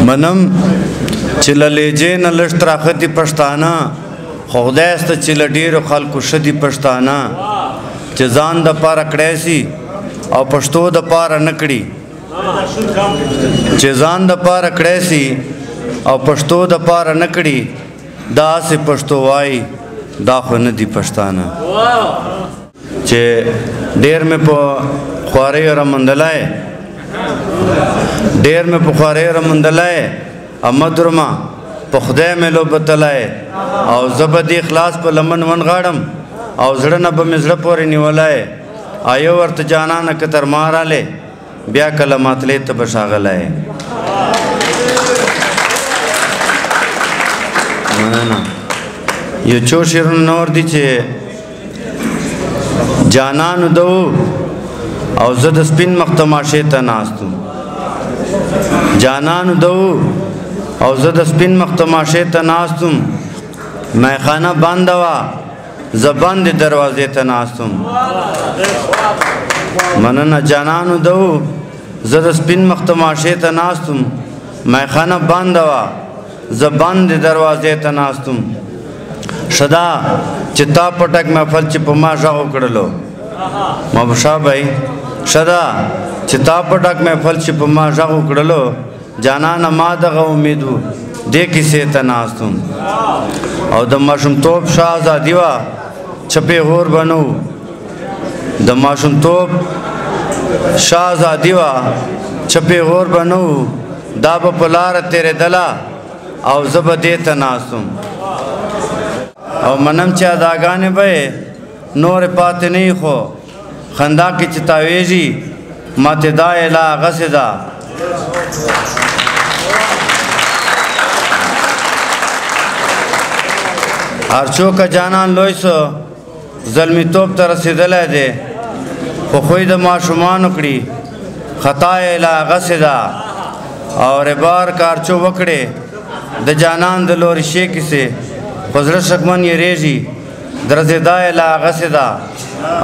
منم چې له لهجې نه لږ تراخه دي پښتانه خو خدای سته چې له ډېرو خلکو ښه دي پښتانه چې ځان دپاره کړی سي او پښتو دپاره نه کړي چې ځان دپاره کړی سي او پښتو دپاره نه کړي داسې پښتو وایي دا خو نه دي پښتانه چې ډېر مې په خواریو رامندلی ډېر مې په خواریو رامندلی احمد رما په خدای مې لوبتلی او زه به دې خلاص په لمن ونغاړم او زړه نه به مې زړه پورې نیولی ایو ورته جانانه که تر ما رالی بیا کله ماتلې ته به ښاغلی مننه یو څو شعرونه نور دي چې جانانو ده او زه د سپین مخ تماشې ته ناست وم جانانو ده او زه د سپین مخ تماشې ته ناست وم میخانه بنده وه زه بندې دروازې ته ناست وم مننه جانانو ده زه د سپین مخ تماشې ته ناست وم میخانه بنده وه زه بندې دروازې ته ناست وم ښه ده چې تا پټک محفل چې په ما غږ وکړلو محبوب بھائی ښه ده چې تا پټک محفل چې په ما غږ وکړلو جانانه ما دغه امید و دې کیسې ته ناست وم او د ماشومتوب ښه ازادي وه چپې غور به نه و د ماشومتوب ښه ازادي وه چپې غور به نه و دا به په لاره تېرېدله او زه به دې ته ناست وم او منم چې اداګانې به یې نورې پاتې نه وي خو خندا کې چې تاویږي ماته دا یې لا هغسې ده هر څوکه جانان لوی سو زلمیتوب ته رسېدلی دی خو خوی د ماشومانو کړي خطا یې لا هغسې ده او ربار کارچو وکړې د جانان د لورې شې کیسې خو زړه شکمن یېرېږي درځېدا یې لا هغسې ده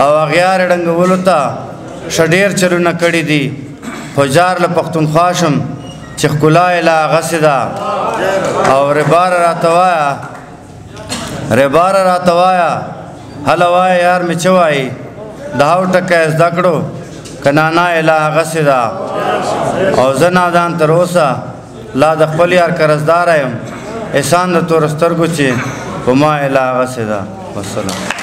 او اغیار یې ړنګولو ته ښه ډېر چلونه کړي دي خو جار له پښتونخوا شم چې ښکلا یې لا هغسې ده او رباره راته وایه رباره راته وایه هله وایه یار مې څه وایي د هو ټکی یې زده کړو که نانا یې لا هغسې ده او زه نادان تر اوسه لا د خپل یار قرضداره یم احسان د تورو سترګو چې په ما یې لا هغسې ده والسلام